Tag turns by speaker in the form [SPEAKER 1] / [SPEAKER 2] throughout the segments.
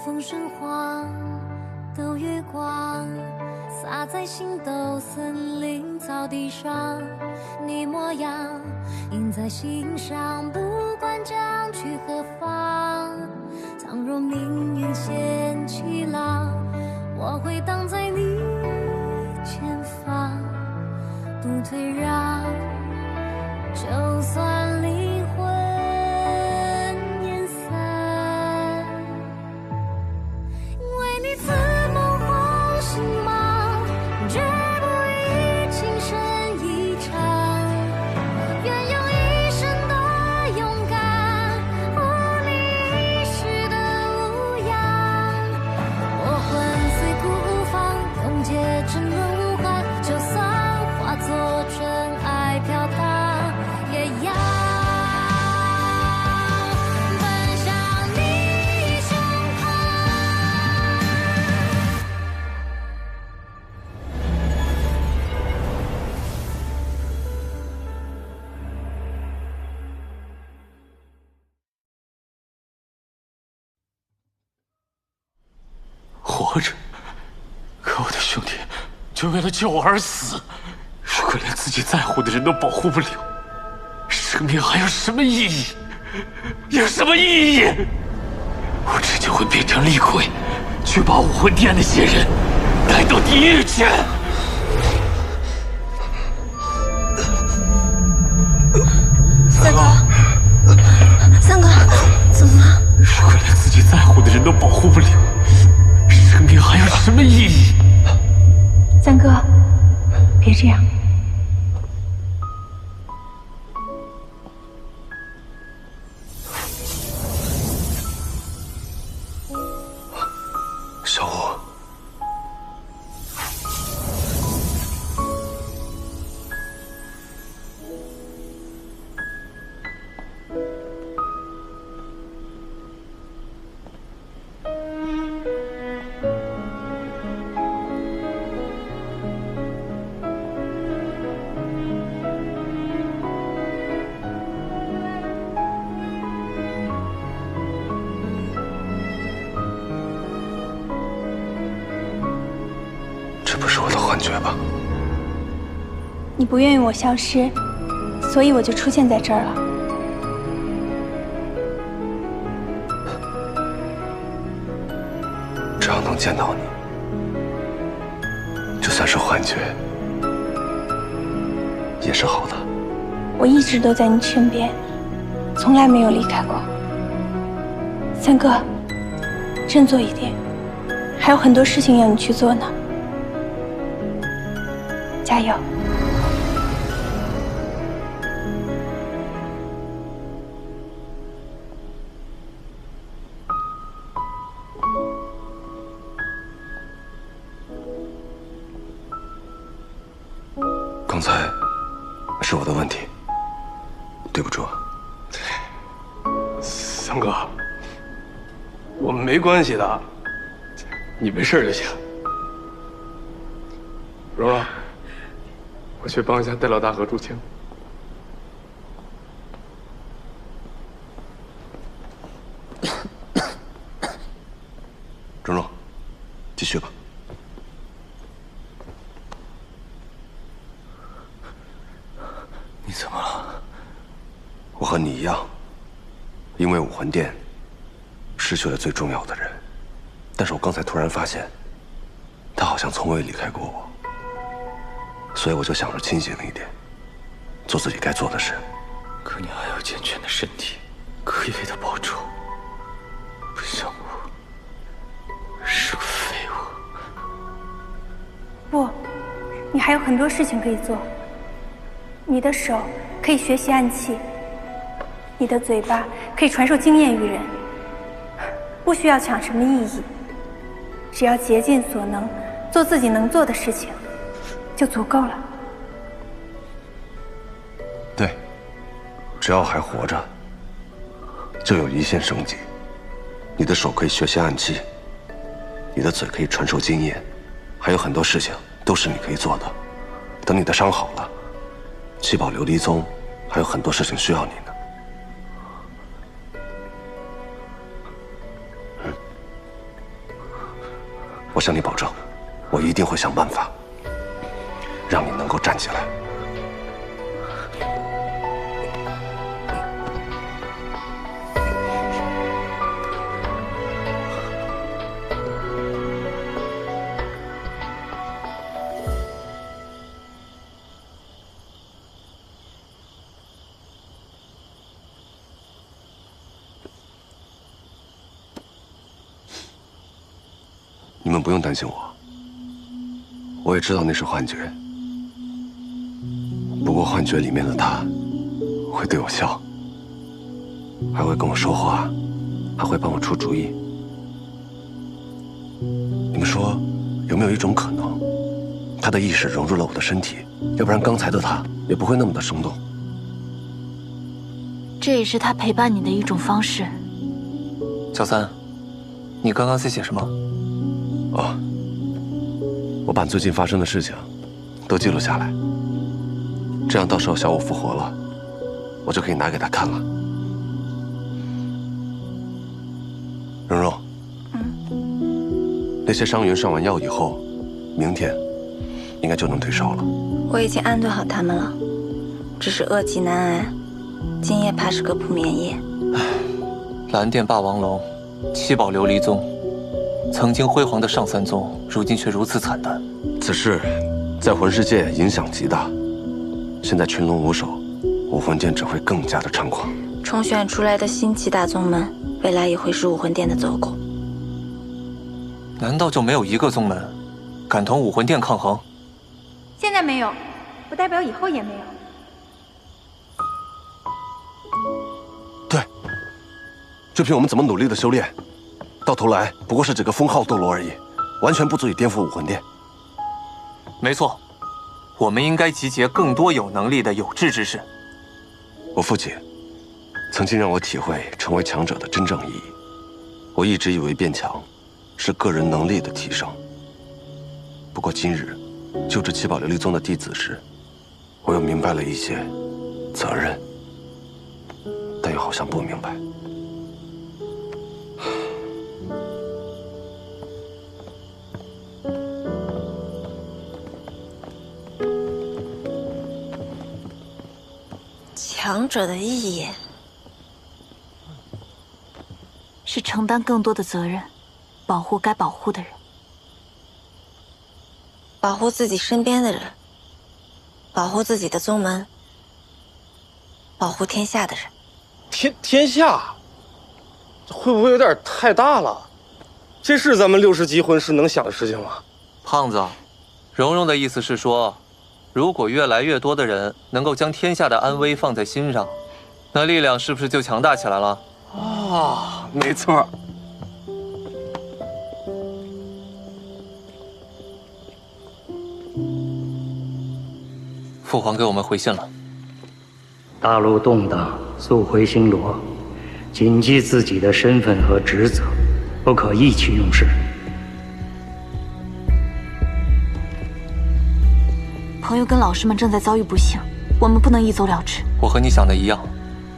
[SPEAKER 1] 风声晃，抖月光，洒在星斗森林草地上。你模样印在心上，不管将去何方。倘若命运掀起浪，我会挡在你前方，不退让。就算灵魂演散，为你自梦黄星芒，绝不以情深一场。愿有一生的勇敢，护你一世的无恙。我魂虽孤无方，永结沉沦无憾。就算化作尘埃飘荡，也要奔向你胸膛。
[SPEAKER 2] 活着，可我的兄弟却为了救我而死。如果连自己在乎的人都保护不了，生命还有什么意义？有什么意义？我只求会变成厉鬼，去把武魂殿那些人带到地狱去。
[SPEAKER 3] 三哥，三哥，怎么了？
[SPEAKER 2] 如果连自己在乎的人都保护不了，生命还有什么意义？
[SPEAKER 3] 三哥，别这样。
[SPEAKER 2] 小五，这不是我的幻觉吧？
[SPEAKER 3] 你不愿意我消失，所以我就出现在这儿了。
[SPEAKER 2] 只要能见到你，就算是幻觉，也是好的。
[SPEAKER 3] 我一直都在你身边，从来没有离开过。三哥，振作一点，还有很多事情要你去做呢。加油！
[SPEAKER 2] 刚才是我的问题，对不住。
[SPEAKER 4] 三哥，我们没关系的，你没事就行。蓉蓉，我去帮一下戴老大和朱青。
[SPEAKER 2] 蓉蓉，继续吧。你怎么了？我和你一样，因为武魂殿失去了最重要的人，但是我刚才突然发现，他好像从未离开过我。所以我就想着清醒一点，做自己该做的事。可你还有健全的身体，可以为他报仇，不像我是个废物。
[SPEAKER 3] 不，你还有很多事情可以做。你的手可以学习暗器，你的嘴巴可以传授经验于人，不需要抢什么意义，只要竭尽所能，做自己能做的事情，就足够了。
[SPEAKER 2] 对，只要还活着，就有一线生机。你的手可以学习暗器，你的嘴可以传授经验，还有很多事情都是你可以做的。等你的伤好了，七宝琉璃宗还有很多事情需要你呢。我向你保证，我一定会想办法，让你能够站起来。你们不用担心我，我也知道那是幻觉。不过幻觉里面的他会对我笑，还会跟我说话，还会帮我出主意。你们说，有没有一种可能，他的意识融入了我的身体，要不然刚才的他也不会那么的生动。
[SPEAKER 5] 这也是他陪伴你的一种方式。
[SPEAKER 6] 小三，你刚刚在写什么？
[SPEAKER 2] 哦，我把最近发生的事情都记录下来，这样到时候小五复活了，我就可以拿给他看了。蓉蓉，那些伤员上完药以后，明天应该就能退烧了。
[SPEAKER 7] 我已经安顿好他们了，只是恶疾难挨，今夜怕是个不眠夜。
[SPEAKER 6] 蓝电霸王龙，七宝琉璃宗。曾经辉煌的上三宗，如今却如此惨淡。
[SPEAKER 2] 此事在魂世界影响极大，现在群龙无首，武魂殿只会更加的猖狂。
[SPEAKER 7] 重选出来的新七大宗门，未来也会是武魂殿的走狗。
[SPEAKER 6] 难道就没有一个宗门敢同武魂殿抗衡？
[SPEAKER 3] 现在没有，不代表以后也没有。
[SPEAKER 2] 对，就凭我们怎么努力的修炼，到头来不过是几个封号斗罗而已，完全不足以颠覆武魂殿。
[SPEAKER 6] 没错，我们应该集结更多有能力的有志之士。
[SPEAKER 2] 我父亲曾经让我体会成为强者的真正意义。我一直以为变强是个人能力的提升，不过今日就职七宝琉璃宗的弟子时，我又明白了一些责任，但又好像不明白。
[SPEAKER 7] 强者的意义
[SPEAKER 5] 是承担更多的责任，保护该保护的人，
[SPEAKER 7] 保护自己身边的人，保护自己的宗门，保护天下的人。
[SPEAKER 4] 天下，会不会有点太大了？这是咱们60级魂师能想的事情吗？
[SPEAKER 6] 胖子，蓉蓉的意思是说，如果越来越多的人能够将天下的安危放在心上，那力量是不是就强大起来了？
[SPEAKER 4] 啊，没错。
[SPEAKER 6] 父皇给我们回信了。
[SPEAKER 8] 大陆动荡，速回星罗，谨记自己的身份和职责，不可意气用事。
[SPEAKER 5] 朋友跟老师们正在遭遇不幸，我们不能一走了之。
[SPEAKER 6] 我和你想的一样，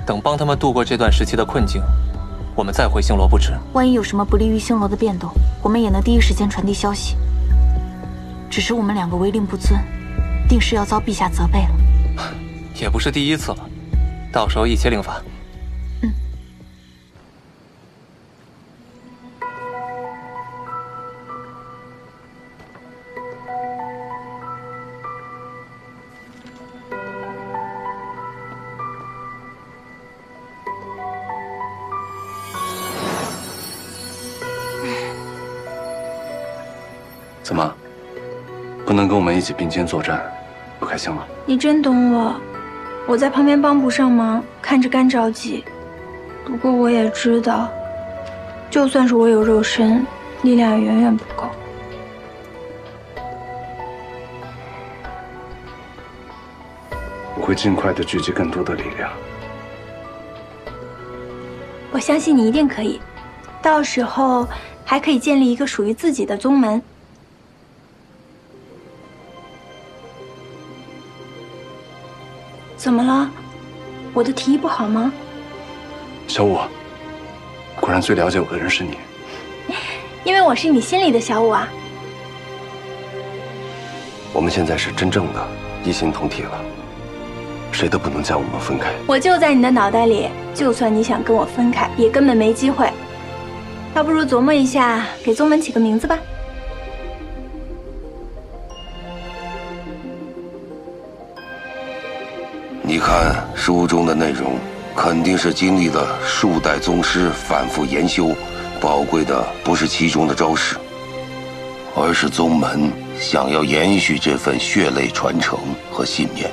[SPEAKER 6] 等帮他们度过这段时期的困境，我们再回星罗不迟。
[SPEAKER 5] 万一有什么不利于星罗的变动，我们也能第一时间传递消息。只是我们两个违令不遵，定是要遭陛下责备了。
[SPEAKER 6] 也不是第一次了，到时候一起领罚。
[SPEAKER 9] 怎么，不能跟我们一起并肩作战，不开心了？
[SPEAKER 3] 你真懂我，我在旁边帮不上忙，看着干着急。不过我也知道，就算是我有肉身，力量也远远不够。
[SPEAKER 9] 我会尽快的聚集更多的力量。
[SPEAKER 3] 我相信你一定可以，到时候还可以建立一个属于自己的宗门。怎么了？我的提议不好吗？
[SPEAKER 9] 小五，果然最了解我的人是你。
[SPEAKER 3] 因为我是你心里的小五啊。
[SPEAKER 2] 我们现在是真正的一心同体了，谁都不能将我们分开。
[SPEAKER 3] 我就在你的脑袋里，就算你想跟我分开，也根本没机会。倒不如琢磨一下，给宗门起个名字吧。
[SPEAKER 10] 你看书中的内容，肯定是经历了数代宗师反复研修，宝贵的不是其中的招式，而是宗门想要延续这份血泪传承和信念。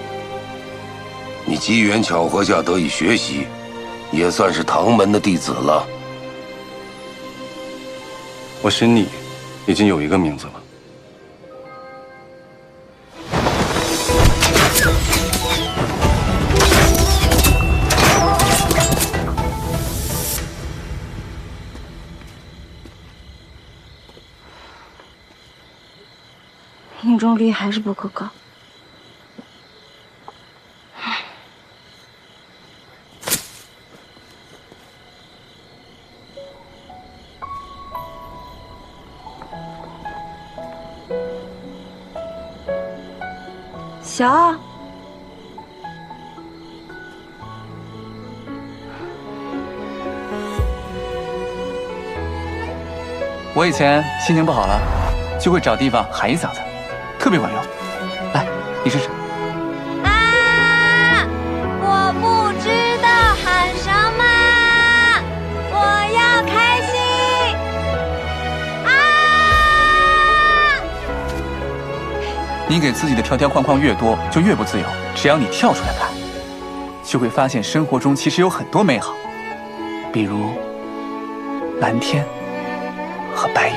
[SPEAKER 10] 你机缘巧合下得以学习，也算是唐门的弟子了。
[SPEAKER 9] 我心里已经有一个名字了。
[SPEAKER 7] 命中率还是不够高。小奥，
[SPEAKER 11] 我以前心情不好了，就会找地方喊一嗓子，特别管用。来，你试试。
[SPEAKER 1] 啊！我不知道喊什么，我要开心！啊！
[SPEAKER 11] 你给自己的条条框框越多，就越不自由。只要你跳出来看，就会发现生活中其实有很多美好，比如蓝天和白云。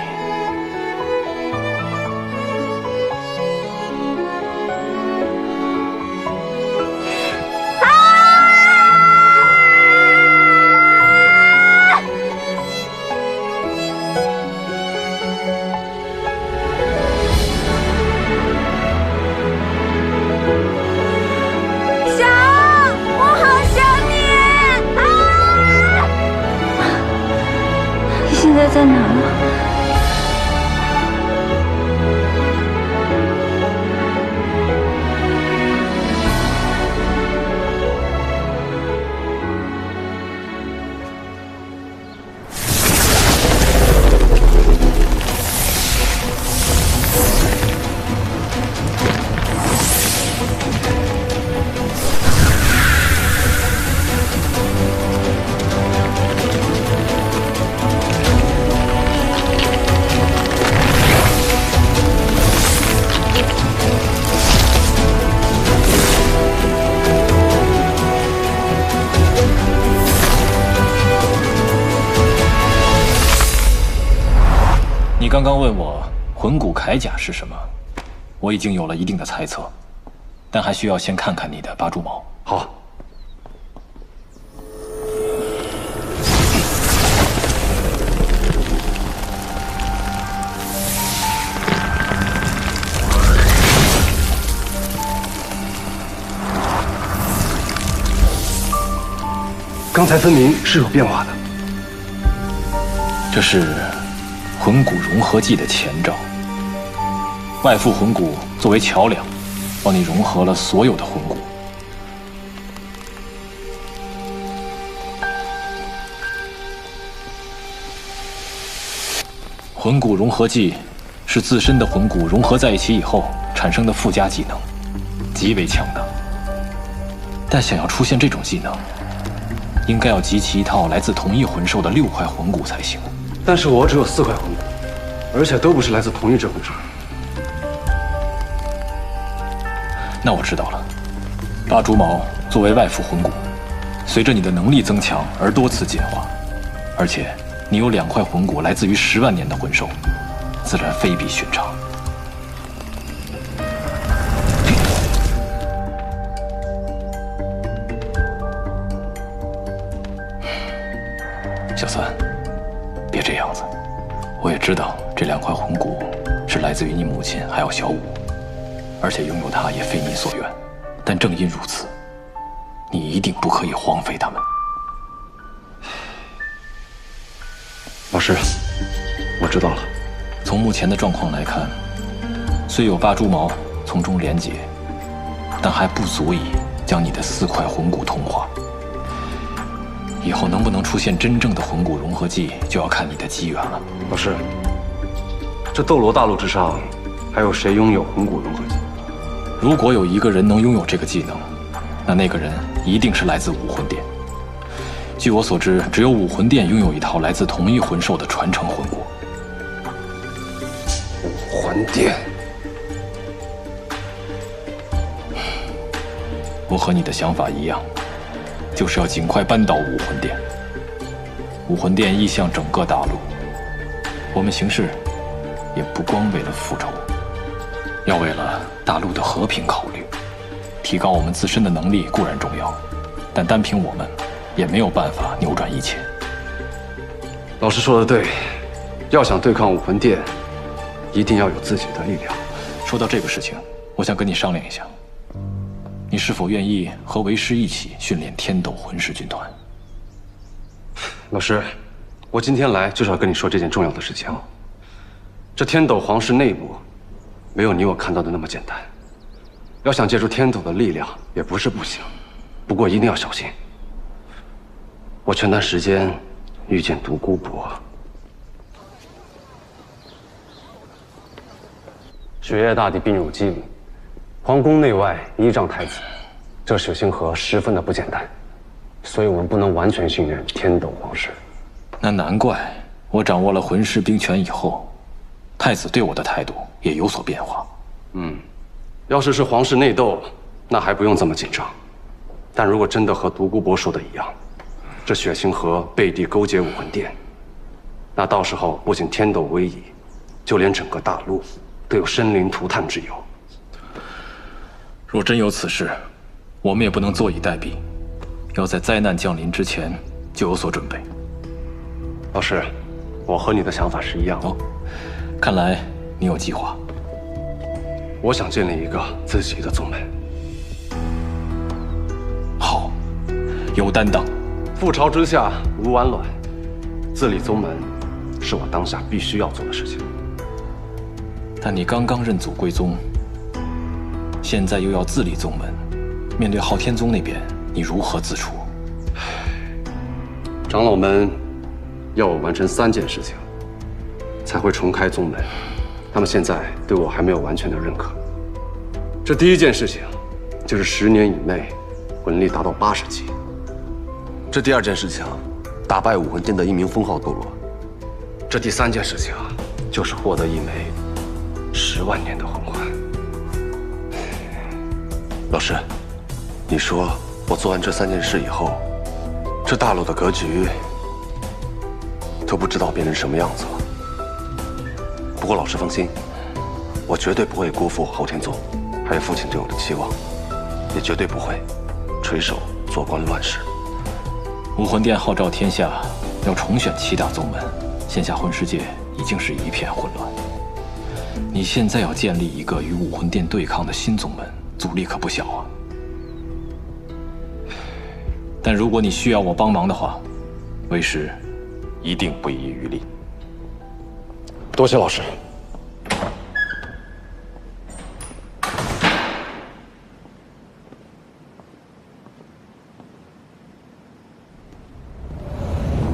[SPEAKER 3] 现在在哪儿呢？
[SPEAKER 12] 你刚刚问我魂骨铠甲是什么，我已经有了一定的猜测，但还需要先看看你的八蛛矛。
[SPEAKER 2] 好。刚才分明是有变化的。
[SPEAKER 12] 这是魂骨融合技的前兆。外附魂骨作为桥梁，帮你融合了所有的魂骨。魂骨融合技是自身的魂骨融合在一起以后产生的附加技能，极为强大。但想要出现这种技能，应该要集齐一套来自同一魂兽的6块魂骨才行。
[SPEAKER 9] 但是我只有4块魂骨，而且都不是来自同一只魂兽。
[SPEAKER 12] 那我知道了，八蛛矛作为外附魂骨，随着你的能力增强而多次进化，而且你有2块魂骨来自于10万年的魂兽，自然非比寻常。小三，别这样子。我也知道这2块魂骨是来自于你母亲还有小五，而且拥有它也非你所愿。但正因如此，你一定不可以荒废它们。
[SPEAKER 9] 老师，我知道了。
[SPEAKER 12] 从目前的状况来看，虽有八蛛矛从中连结，但还不足以将你的4块魂骨同化。以后能不能出现真正的魂骨融合技，就要看你的机缘了。
[SPEAKER 9] 老师，这斗罗大陆之上，还有谁拥有魂骨融合技？
[SPEAKER 12] 如果有一个人能拥有这个技能，那个人一定是来自武魂殿。据我所知，只有武魂殿拥有一套来自同一魂兽的传承魂骨。
[SPEAKER 2] 武魂殿，
[SPEAKER 12] 我和你的想法一样，就是要尽快扳倒武魂殿。武魂殿意向整个大陆，我们行事也不光为了复仇，要为了大陆的和平考虑。提高我们自身的能力固然重要，但单凭我们也没有办法扭转一切。
[SPEAKER 9] 老师说的对，要想对抗武魂殿，一定要有自己的力量。
[SPEAKER 12] 说到这个事情，我想跟你商量一下，你是否愿意和为师一起训练天斗魂师军团？
[SPEAKER 9] 老师，我今天来就是要跟你说这件重要的事情。这天斗皇室内部，没有你我看到的那么简单。要想借助天斗的力量，也不是不行，不过一定要小心。我前段时间遇见独孤博，雪夜大帝病入机灵，皇宫内外依仗太子，这血星河十分的不简单，所以我们不能完全信任天斗皇室。
[SPEAKER 12] 那难怪我掌握了魂师兵权以后，太子对我的态度也有所变化。
[SPEAKER 9] 要是皇室内斗，那还不用这么紧张。但如果真的和独孤博说的一样，这血星河背地勾结武魂殿，那到时候不仅天斗危矣，就连整个大陆都有生灵涂炭之忧。
[SPEAKER 12] 若真有此事，我们也不能坐以待毙，要在灾难降临之前就有所准备。
[SPEAKER 9] 老师，我和你的想法是一样的。
[SPEAKER 12] 看来你有计划。
[SPEAKER 9] 我想建立一个自己的宗门。
[SPEAKER 12] 好，有担当。
[SPEAKER 9] 覆巢之下无完卵，自立宗门是我当下必须要做的事情。
[SPEAKER 12] 但你刚刚认祖归宗，现在又要自立宗门，面对昊天宗那边，你如何自处？
[SPEAKER 9] 长老们要我完成3件事情，才会重开宗门。他们现在对我还没有完全的认可。这第1件事情，就是10年以内魂力达到80级。
[SPEAKER 2] 这第2件事情，打败武魂殿的1名封号斗罗。
[SPEAKER 9] 这第3件事情，就是获得1枚10万年的魂环。
[SPEAKER 2] 老师，你说我做完这3件事以后，这大陆的格局都不知道变成什么样子了。不过老师放心，我绝对不会辜负昊天宗还有父亲对我的期望，也绝对不会垂手做官乱事。
[SPEAKER 12] 武魂殿号召天下要重选7大宗门，现下魂师界已经是一片混乱。你现在要建立一个与武魂殿对抗的新宗门，阻力可不小啊。但如果你需要我帮忙的话，为师一定不遗余力。
[SPEAKER 9] 多谢老师。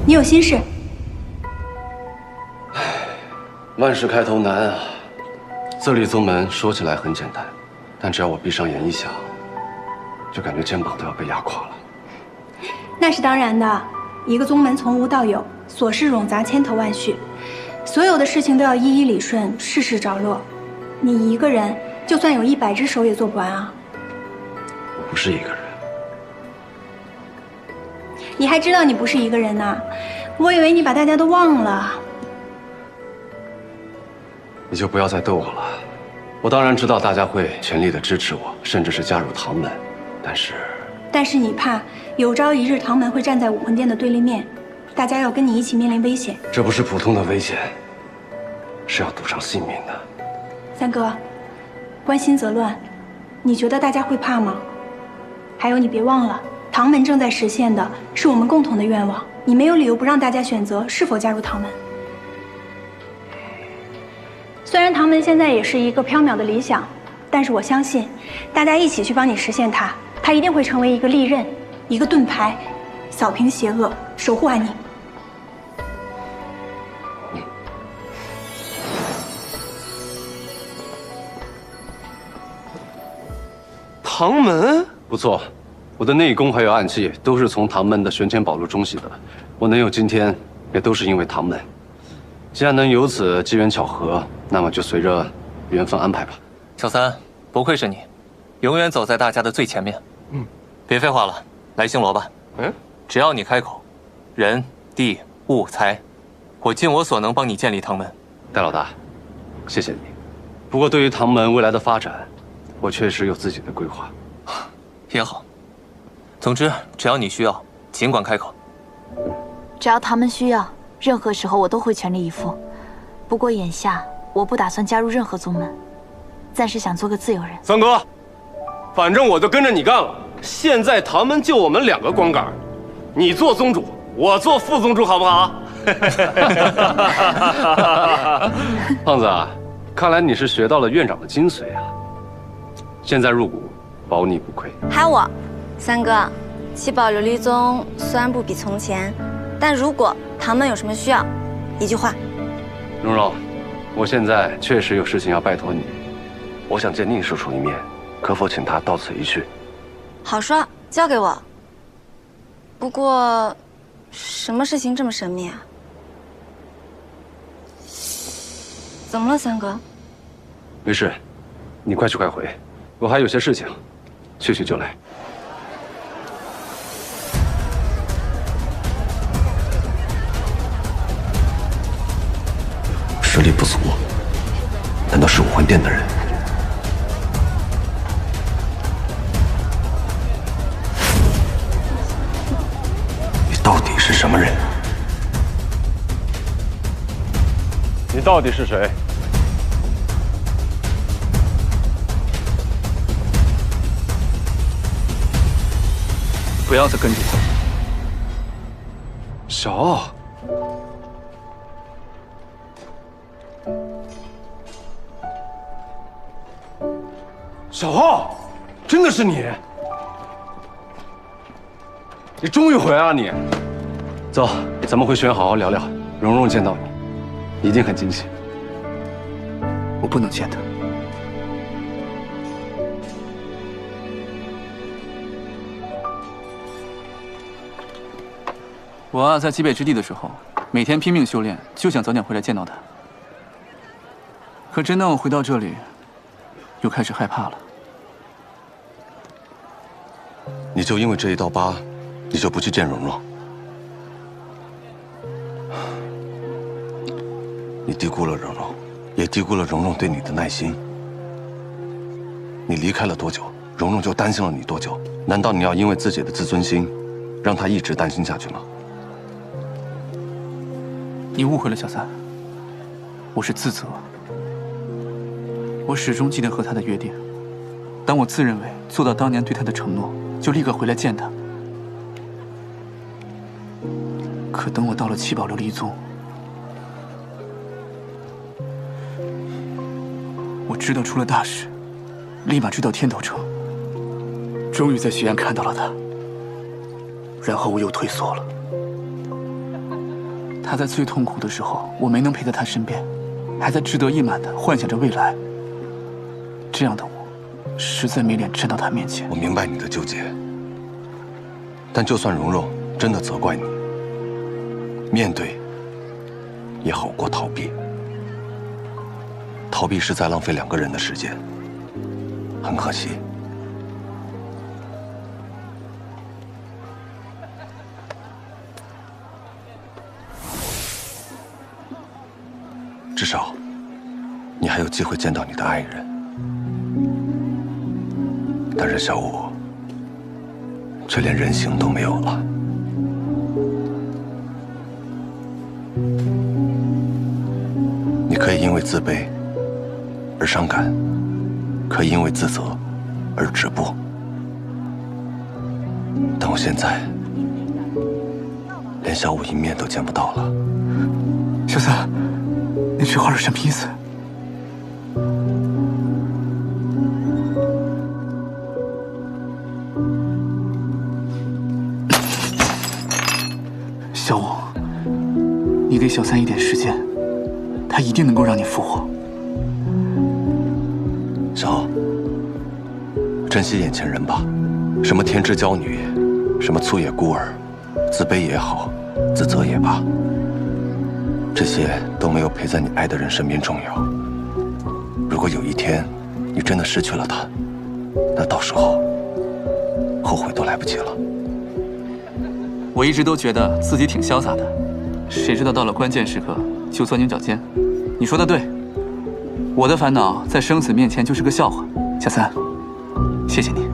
[SPEAKER 3] 你有心事？
[SPEAKER 9] 万事开头难啊！自立宗门说起来很简单，但只要我闭上眼一想，就感觉肩膀都要被压垮了。
[SPEAKER 3] 那是当然的，一个宗门从无到有，琐事冗杂千头万绪，所有的事情都要一一理顺，事事着落。你一个人就算有100只手也做不完啊！
[SPEAKER 9] 我不是一个人。
[SPEAKER 3] 你还知道你不是一个人呢？我以为你把大家都忘了。
[SPEAKER 9] 你就不要再逗我了。我当然知道大家会全力的支持我，甚至是加入唐门，但是你怕有朝一日唐门会站在武魂殿的对立面，大家要跟你一起面临危险。这不是普通的危险，是要赌上性命的。三哥，关心则乱，你觉得大家会怕吗？还有，你别忘了，唐门正在实现的是我们共同的愿望，你没有理由不让大家选择是否加入唐门。虽然唐门现在也是一个缥缈的理想，
[SPEAKER 3] 但是我相信，大家一起去帮你实现它，它一定会成为一个利刃，一个盾牌，扫平邪恶，守护安宁。
[SPEAKER 4] 唐门
[SPEAKER 2] 不错，我的内功还有暗器都是从唐门的玄潜宝录中习的。我能有今天，也都是因为唐门。既然能有此机缘巧合，那么就随着缘分安排吧。
[SPEAKER 6] 小三，不愧是你，永远走在大家的最前面。别废话了，来星罗吧。只要你开口，人、地、物、财，我尽我所能帮你建立唐门。
[SPEAKER 2] 戴老大，谢谢你。不过对于唐门未来的发展，我确实有自己的规划。
[SPEAKER 6] 也好，总之只要你需要，尽管开口。
[SPEAKER 5] 只要唐门需要，任何时候我都会全力以赴。不过眼下我不打算加入任何宗门，暂时想做个自由人。
[SPEAKER 4] 三哥，反正我就跟着你干了。现在唐门就我们2个光杆，你做宗主，我做副宗主，好不好？
[SPEAKER 2] 胖子啊，看来你是学到了院长的精髓啊。现在入股，保你不亏。
[SPEAKER 7] 还有我，三哥，七宝琉璃宗虽然不比从前，但如果唐门有什么需要，一句话。
[SPEAKER 2] 蓉蓉，我现在确实有事情要拜托你，
[SPEAKER 10] 我想见宁叔叔一面，可否请他到此一叙？
[SPEAKER 7] 好说，交给我。不过，什么事情这么神秘啊？怎么了，三哥？
[SPEAKER 2] 没事，你快去快回，我还有些事情，去就来。实力不俗，难道是武魂殿的人？你到底是什么人？
[SPEAKER 4] 你到底是谁？
[SPEAKER 11] 不要再跟着我。
[SPEAKER 2] 小奥。
[SPEAKER 4] 小奥，真的是你！你终于回来了，你。
[SPEAKER 2] 走，咱们回学院好好聊聊。蓉蓉见到你，一定很惊喜。
[SPEAKER 11] 我不能见他。我在极北之地的时候，每天拼命修炼，就想早点回来见到他。可真当我回到这里，又开始害怕了。
[SPEAKER 2] 你就因为这一道疤，你就不去见蓉蓉？你低估了蓉蓉，也低估了蓉蓉对你的耐心。你离开了多久，蓉蓉就担心了你多久？难道你要因为自己的自尊心，让她一直担心下去吗？
[SPEAKER 11] 你误会了，小三。我是自责。我始终记得和他的约定，当我自认为做到当年对他的承诺，就立刻回来见他。可等我到了七宝琉璃宗，我知道出了大事，立马追到天斗城，终于在学院看到了他，然后我又退缩了。他在最痛苦的时候，我没能陪在他身边，还在志得意满地幻想着未来。这样的我，实在没脸站到他面前。
[SPEAKER 2] 我明白你的纠结，但就算蓉蓉真的责怪你，面对也好过逃避。逃避是在浪费2个人的时间，很可惜。至少，你还有机会见到你的爱人。但是小五却连人形都没有了。你可以因为自卑而伤感，可以因为自责而止步，但我现在连小五一面都见不到了。
[SPEAKER 11] 小三，你这话是什么意思？小五，你给小三一点时间，他一定能够让你复活。
[SPEAKER 2] 小傲，珍惜眼前人吧。什么天之娇女，什么粗野孤儿，自卑也好，自责也罢，这些都没有陪在你爱的人身边重要。如果有一天你真的失去了他，那到时候后悔都来不及了。
[SPEAKER 11] 我一直都觉得自己挺潇洒的，谁知道到了关键时刻就钻牛角尖。你说的对，我的烦恼在生死面前就是个笑话。小三，谢谢你，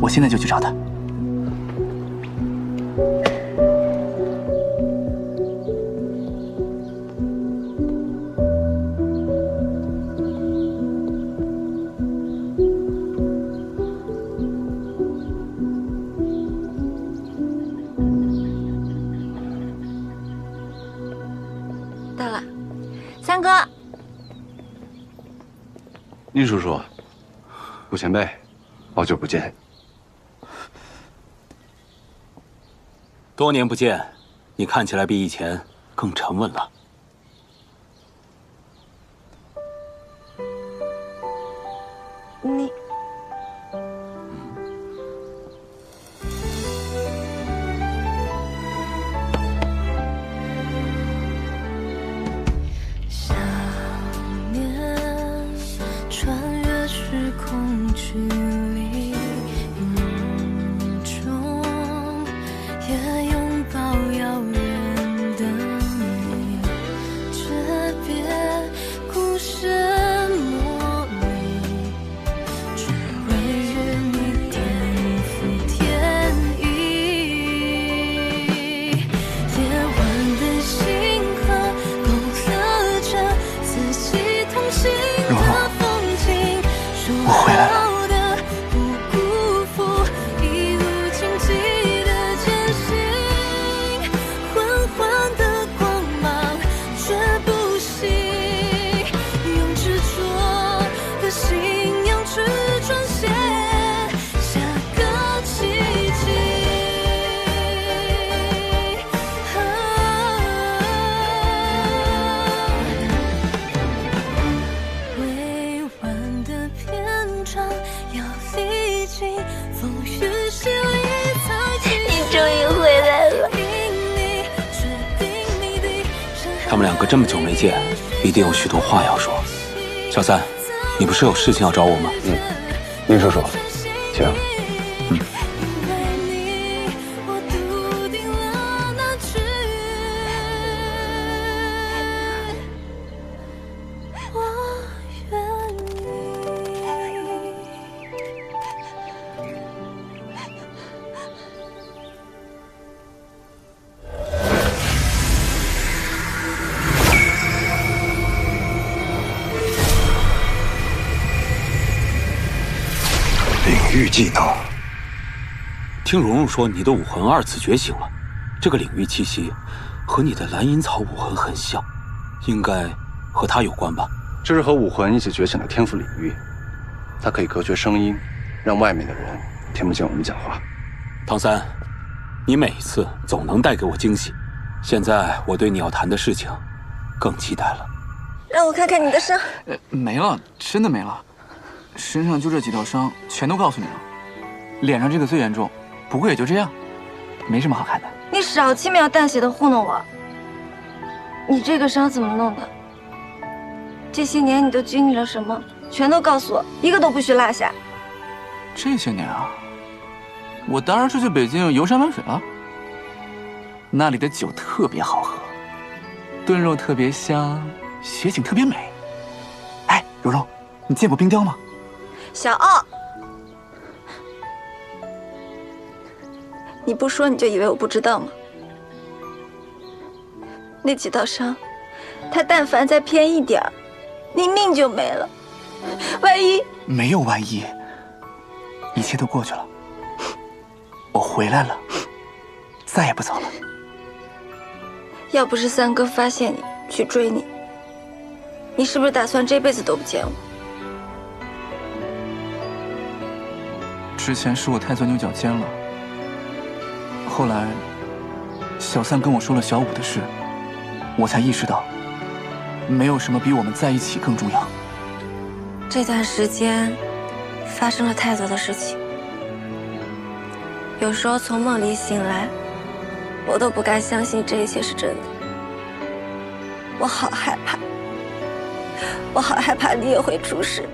[SPEAKER 11] 我现在就去找他。
[SPEAKER 7] 到了，三哥。
[SPEAKER 2] 厉叔叔，顾前辈，好久不见。
[SPEAKER 13] 多年不见，你看起来比以前更沉稳了。
[SPEAKER 7] 你。
[SPEAKER 13] 他们两个这么久没见，一定有许多话要说。小三，你不是有事情要找我吗？
[SPEAKER 2] 厉叔叔，请。
[SPEAKER 10] 领域技能。
[SPEAKER 13] 听蓉蓉说你的武魂2次觉醒了，这个领域气息和你的蓝银草武魂很像，应该和它有关吧？
[SPEAKER 2] 这是和武魂一起觉醒的天赋领域，它可以隔绝声音，让外面的人听不见我们讲话。
[SPEAKER 13] 唐三，你每一次总能带给我惊喜，现在我对你要谈的事情更期待了。
[SPEAKER 7] 让我看看你的伤。
[SPEAKER 11] 没了，真的没了。身上就这几道伤，全都告诉你了。脸上这个最严重，不过也就这样，没什么好看的。
[SPEAKER 7] 你少轻描淡写的糊弄我。你这个伤怎么弄的？这些年你都经历了什么？全都告诉我，一个都不许落下。
[SPEAKER 11] 这些年啊，我当然是去北京游山玩水了。那里的酒特别好喝，炖肉特别香，雪景特别美。哎，柔柔，你见过冰雕吗？
[SPEAKER 7] 小傲，你不说你就以为我不知道吗？那几道伤，他但凡再偏一点儿，你命就没了。万一……
[SPEAKER 11] 没有万一，一切都过去了。我回来了，再也不走了。
[SPEAKER 7] 要不是三哥发现你去追你，你是不是打算这辈子都不见我？
[SPEAKER 11] 之前是我太钻牛角尖了，后来小三跟我说了小五的事，我才意识到，没有什么比我们在一起更重要。
[SPEAKER 7] 这段时间发生了太多的事情，有时候从梦里醒来，我都不敢相信这一切是真的。我好害怕，我好害怕你也会出事。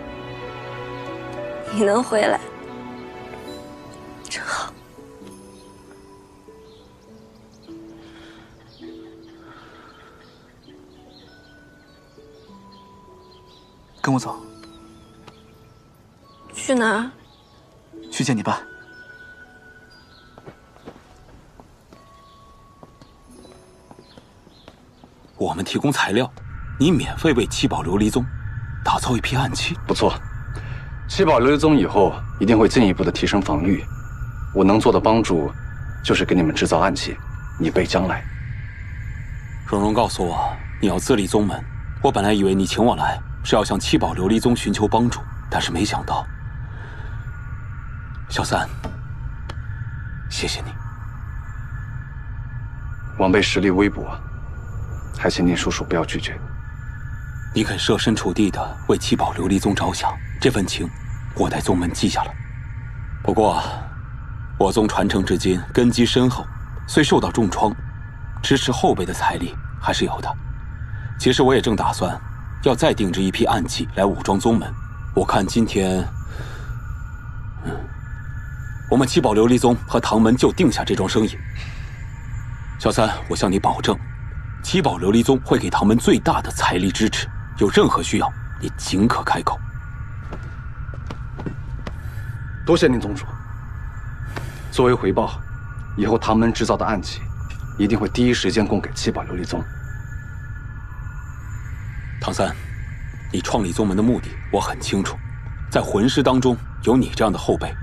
[SPEAKER 7] 你能回来，真好。
[SPEAKER 11] 跟我走。
[SPEAKER 7] 去哪儿？
[SPEAKER 11] 去见你爸。
[SPEAKER 13] 我们提供材料，你免费为七宝琉璃宗打造一批暗器。
[SPEAKER 14] 不错，七宝琉璃宗以后一定会进一步的提升防御。我能做的帮助，就是给你们制造暗器，以备将来。
[SPEAKER 13] 蓉蓉告诉我你要自立宗门，我本来以为你请我来是要向七宝琉璃宗寻求帮助，但是没想到，小三，谢谢你。
[SPEAKER 14] 晚辈实力微薄，还请您叔叔不要拒绝。
[SPEAKER 13] 你肯设身处地的为七宝琉璃宗着想，这份情我在宗门记下了。不过，我宗传承至今根基深厚，虽受到重创，支持后辈的财力还是有的。其实我也正打算要再定制一批暗器来武装宗门。我看今天，我们七宝琉璃宗和唐门就定下这桩生意。小三，我向你保证，七宝琉璃宗会给唐门最大的财力支持，有任何需要，你尽可开口。
[SPEAKER 14] 多谢您宗主。作为回报，以后唐门制造的暗器，一定会第一时间供给七宝琉璃宗。
[SPEAKER 13] 唐三，你创立宗门的目的我很清楚，在魂师当中有你这样的后辈，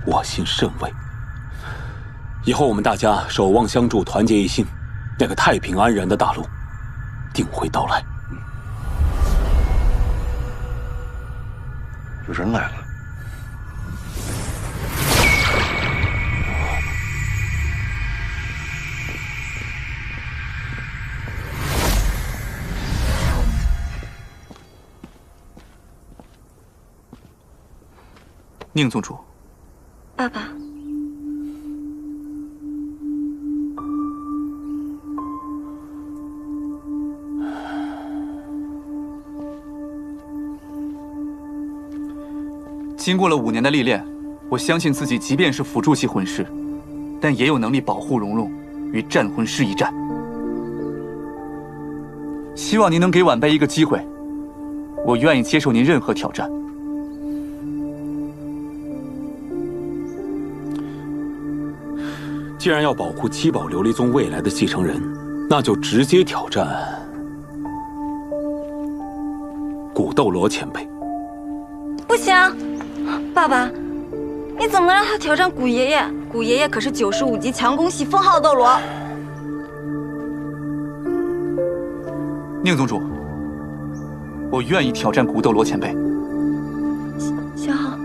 [SPEAKER 13] 我心甚慰。以后我们大家守望相助，团结一心，那个太平安然的大陆定会到来。
[SPEAKER 2] 有人来了。
[SPEAKER 11] 宁宗主，
[SPEAKER 7] 爸爸，
[SPEAKER 11] 经过了5年的历练，我相信自己即便是辅助系魂师，但也有能力保护蓉蓉与战魂师一战。希望您能给晚辈一个机会，我愿意接受您任何挑战。
[SPEAKER 13] 既然要保护七宝琉璃宗未来的继承人，那就直接挑战古斗罗前辈。
[SPEAKER 7] 不行，爸爸，你怎么能让他挑战古爷爷？古爷爷可是95级强攻系封号斗罗。
[SPEAKER 11] 宁宗主，我愿意挑战古斗罗前辈。
[SPEAKER 7] 小好，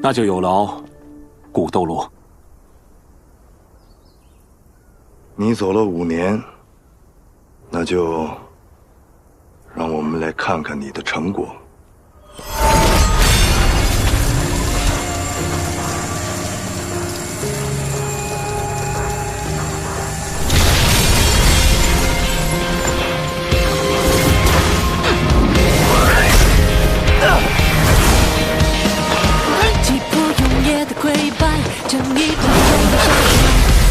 [SPEAKER 13] 那就有劳古斗罗。
[SPEAKER 15] 你走了5年，那就让我们来看看你的成果。
[SPEAKER 1] 击破永夜的跪拜，正义不容的手段，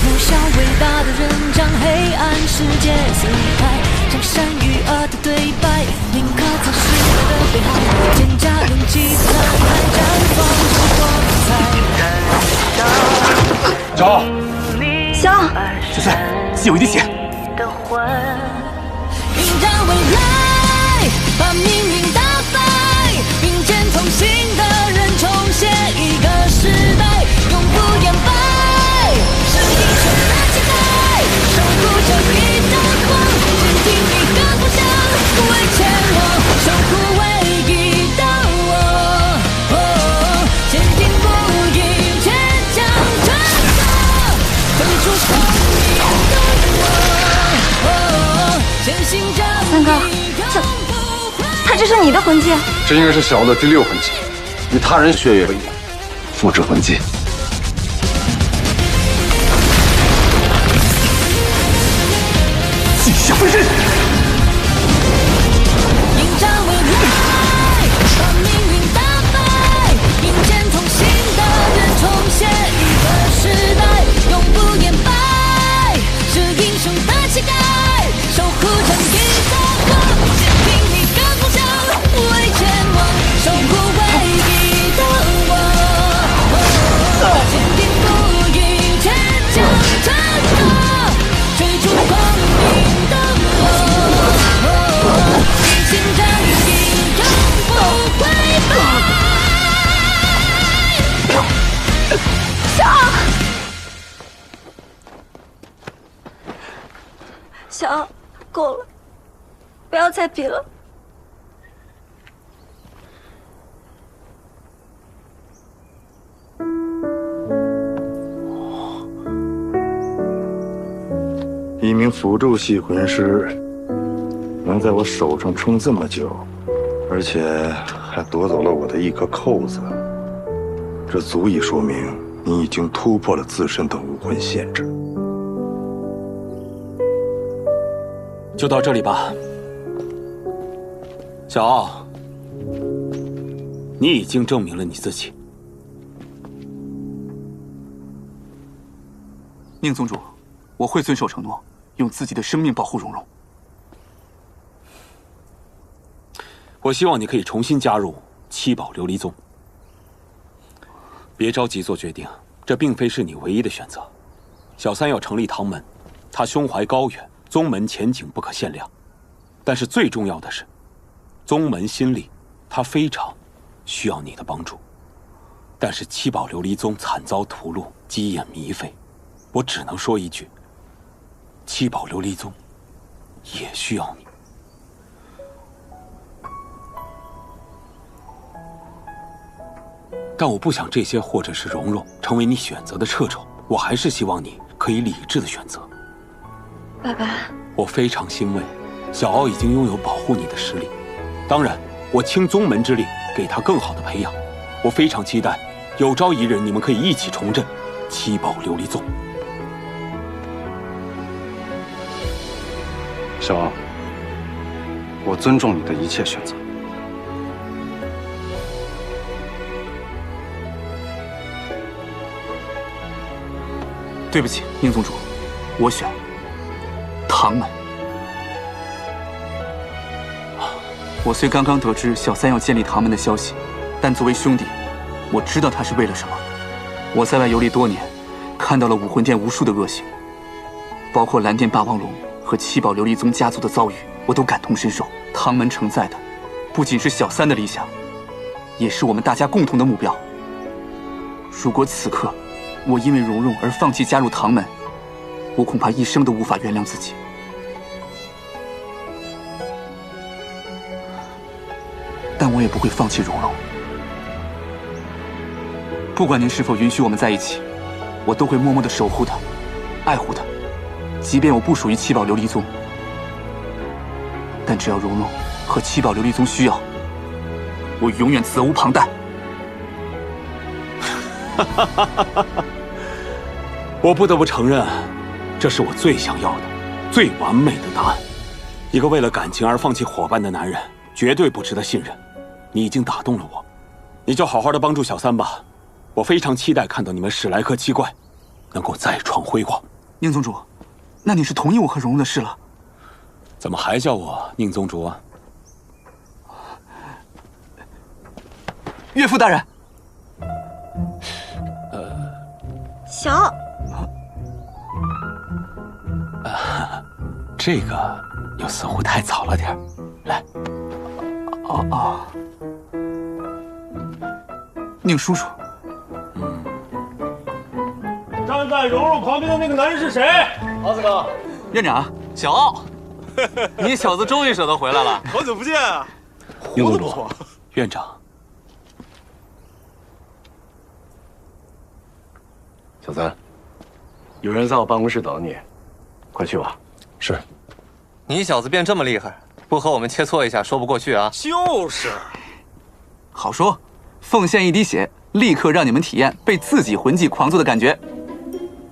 [SPEAKER 1] 抹消伟大的人，将黑暗世界撕开，将善与恶的对白，铭刻在时代的悲哀，蒹葭勇气的残骸，绽放出光彩。
[SPEAKER 11] 找
[SPEAKER 7] 小
[SPEAKER 11] 小三，借我一滴血。
[SPEAKER 1] 迎战未来，把命运打败，并肩同行的人，重写一个时代，永不言败。是英雄的期待，守护着一道光，坚定一个方向，不畏前往，守护唯一的我。坚定不移，倔强穿梭，分出
[SPEAKER 7] 三哥，他这是你的魂技？
[SPEAKER 14] 这应该是小奥的第6魂技，以他人血液为引，复制魂技。
[SPEAKER 11] 地下分身。
[SPEAKER 7] 小奥，够了，不要再比了。
[SPEAKER 15] 一名辅助系魂师能在我手上撑这么久，而且还夺走了我的一颗扣子，这足以说明你已经突破了自身的武魂限制。
[SPEAKER 13] 就到这里吧，小奥，你已经证明了你自己。
[SPEAKER 11] 宁宗主，我会遵守承诺，用自己的生命保护蓉蓉。
[SPEAKER 13] 我希望你可以重新加入七宝琉璃宗。别着急做决定，这并非是你唯一的选择。小三要成立唐门，他胸怀高远。 宗门前景不可限量，但是最重要的是，宗门新立，他非常需要你的帮助。但是七宝琉璃宗惨遭屠戮，基业糜废，我只能说一句：七宝琉璃宗也需要你。但我不想这些或者是蓉蓉成为你选择的掣肘，我还是希望你可以理智的选择。
[SPEAKER 7] 爸爸，
[SPEAKER 13] 我非常欣慰，小奥已经拥有保护你的实力。当然，我倾宗门之力给他更好的培养。我非常期待，有朝一日你们可以一起重振七宝琉璃宗。
[SPEAKER 14] 小奥，我尊重你的一切选择。
[SPEAKER 11] 对不起，宁宗主，我选。 唐门。我虽刚刚得知小三要建立唐门的消息，但作为兄弟，我知道他是为了什么。我在外游历多年，看到了武魂殿无数的恶行，包括蓝电霸王龙和七宝琉璃宗家族的遭遇，我都感同身受。唐门承载的，不仅是小三的理想，也是我们大家共同的目标。如果此刻我因为蓉蓉而放弃加入唐门，我恐怕一生都无法原谅自己。 但我也不会放弃蓉蓉。不管您是否允许我们在一起，我都会默默地守护她，爱护她。即便我不属于七宝琉璃宗，但只要蓉蓉和七宝琉璃宗需要，我永远责无旁贷。
[SPEAKER 13] 我不得不承认，这是我最想要的、最完美的答案。一个为了感情而放弃伙伴的男人，绝对不值得信任。 你已经打动了我，你就好好的帮助小三吧。我非常期待看到你们史莱克七怪能够再创辉煌。
[SPEAKER 11] 宁宗主，那你是同意我和蓉蓉的事了？
[SPEAKER 13] 怎么还叫我宁宗主啊？
[SPEAKER 11] 岳父大人。
[SPEAKER 7] 小奥，
[SPEAKER 13] 这个又似乎太早了点儿。来，
[SPEAKER 11] 哦。 宁叔叔，
[SPEAKER 4] 站在蓉蓉旁边的那个男人是谁？敖子哥，
[SPEAKER 11] 院长，
[SPEAKER 6] 小奥，你小子终于舍得回来了，
[SPEAKER 4] 好久不见啊！
[SPEAKER 13] 宁宗主，院长，
[SPEAKER 2] 小三，
[SPEAKER 14] 有人在我办公室等你，快去吧。
[SPEAKER 2] 是。
[SPEAKER 6] 你小子变这么厉害，不和我们切磋一下，说不过去啊。
[SPEAKER 11] 就是，好说，奉献一滴血，立刻让你们体验被自己魂技狂揍的感觉。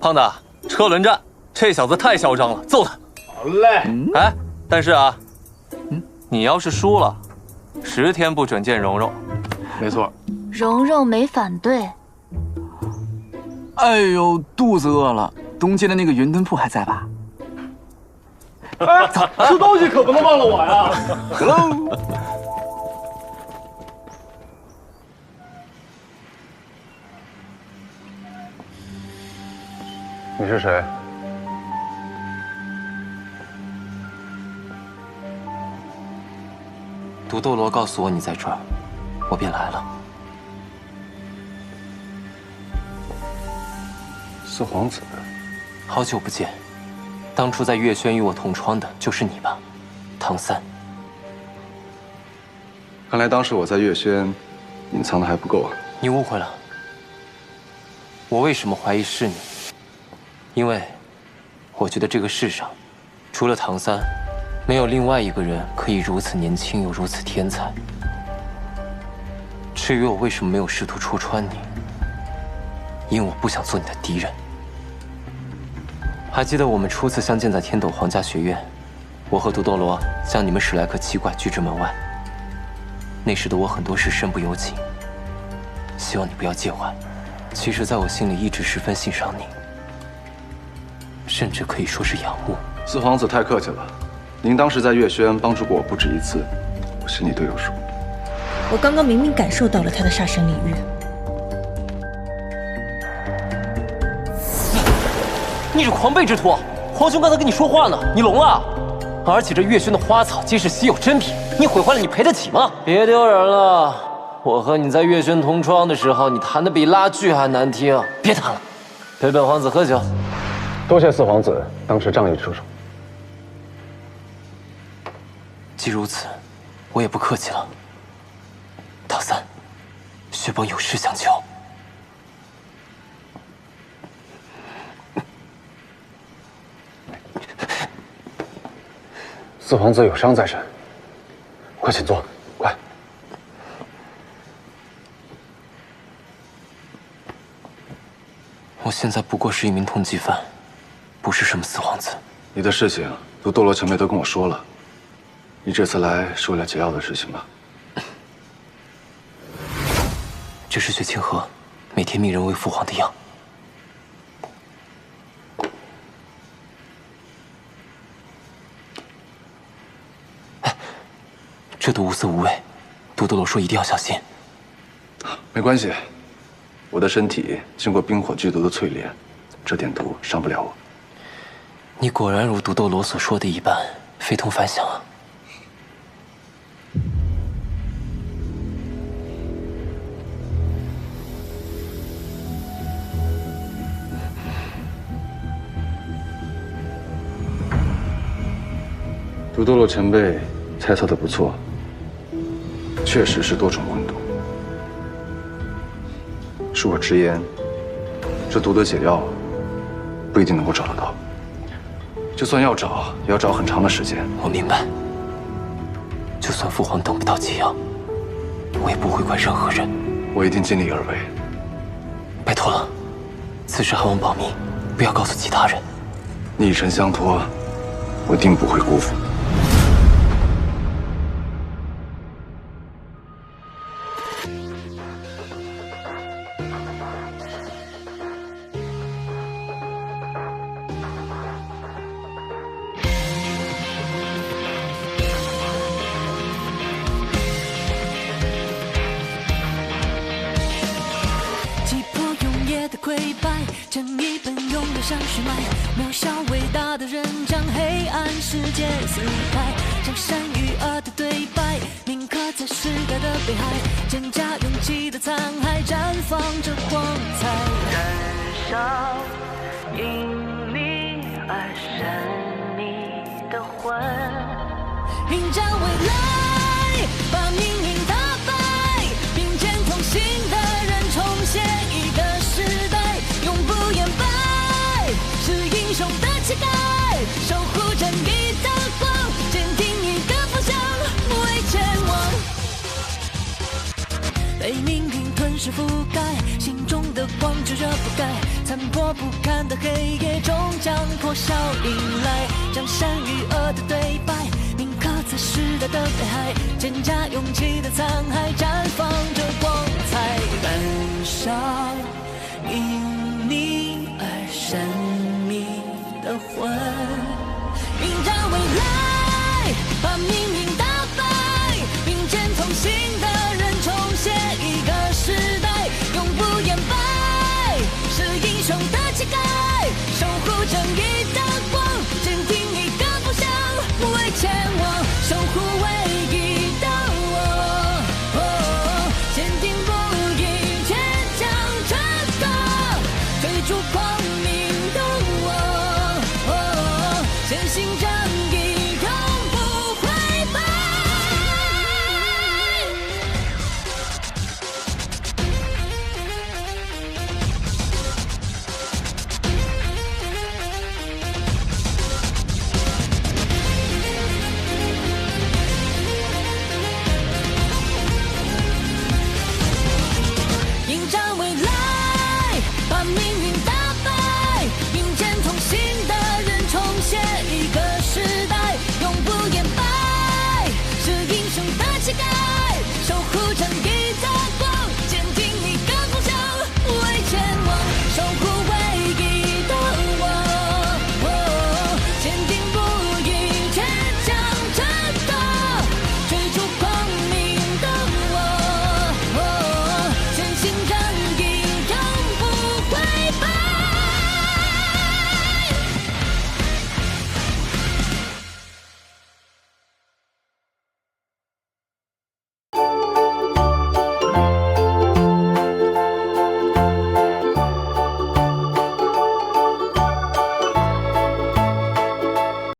[SPEAKER 6] 胖子，车轮战，这小子太嚣张了，揍他！
[SPEAKER 4] 好嘞。
[SPEAKER 6] 哎，但是啊，你要是输了，10天不准见蓉蓉。
[SPEAKER 4] 没错。
[SPEAKER 5] 蓉蓉没反对。
[SPEAKER 11] 哎呦，肚子饿了，东街的那个云吞铺还在吧？
[SPEAKER 4] 哎，吃东西可不能忘了我呀！
[SPEAKER 11] 走喽。
[SPEAKER 14] 你是谁？
[SPEAKER 6] 毒斗罗告诉我你在这儿，我便来了。
[SPEAKER 14] 四皇子，
[SPEAKER 6] 好久不见。当初在月轩与我同窗的就是你吧，唐三。
[SPEAKER 14] 看来当时我在月轩隐藏的还不够。
[SPEAKER 6] 你误会了。我为什么怀疑是你？因为我觉得这个世上，除了唐三，没有另外一个人可以如此年轻又如此天才。至于我为什么没有试图戳穿你，因为我不想做你的敌人。还记得我们初次相见在天斗皇家学院，我和毒斗罗将你们10来个奇怪拒之门外。那时的我很多事身不由己，希望你不要介怀。其实，在我心里一直十分欣赏你，甚至可以说是仰慕。
[SPEAKER 14] 四皇子太客气了，您当时在月轩帮助过我不止一次，我心里都有数。
[SPEAKER 16] 我刚刚明明感受到了他的煞神领域。
[SPEAKER 6] 你是狂悖之徒！皇兄刚才跟你说话呢，你聋了？而且这月轩的花草皆是稀有珍品，你毁坏了，你赔得起吗？别丢人了！我和你在月轩同窗的时候，你弹得比拉锯还难听。别弹了，陪本皇子喝酒。
[SPEAKER 14] 多谢四皇子当时仗义出手。
[SPEAKER 6] 既如此，我也不客气了。唐三，雪崩有事相求。
[SPEAKER 14] 四皇子有伤在身，快请坐，快。
[SPEAKER 6] 我现在不过是一名通缉犯，不是什么四皇子。
[SPEAKER 14] 你的事情，毒斗罗前辈都跟我说了。你这次来是为了解药的事情吧？
[SPEAKER 6] 这是雪清河每天命人为父皇的药。这毒无色无味，毒斗罗说一定要小心。
[SPEAKER 14] 没关系，我的身体经过冰火剧毒的淬炼，这点毒伤不了我。
[SPEAKER 6] 你果然如毒斗罗所说的一般，非同凡响啊！
[SPEAKER 14] 毒斗罗前辈猜测的不错。确实是多重混毒。恕我直言，这毒的解药不一定能够找得到。就算要找，也要找很长的时间。
[SPEAKER 6] 我明白。就算父皇等不到解药，我也不会怪任何人。
[SPEAKER 14] 我一定尽力而为。
[SPEAKER 6] 拜托了，此事还望保密，不要告诉其他人。
[SPEAKER 14] 逆臣相托，我定不会辜负。
[SPEAKER 1] 渺小伟大的人将黑暗世界撕开，将善与恶的对白铭刻在时代的悲哀，蒹葭勇气的残骸绽放着光彩。燃烧因你而神秘的魂，迎战未来，把命运打败，并肩同行的人重现一个时代，永不言败。是英雄的期待，守护正义的光，
[SPEAKER 17] 覆盖，心中的光炙热不改，残破不堪的黑夜终将破晓迎来，将善与恶的对白铭刻在时代的北海，蒹葭勇气的残骸绽放着光彩，燃烧。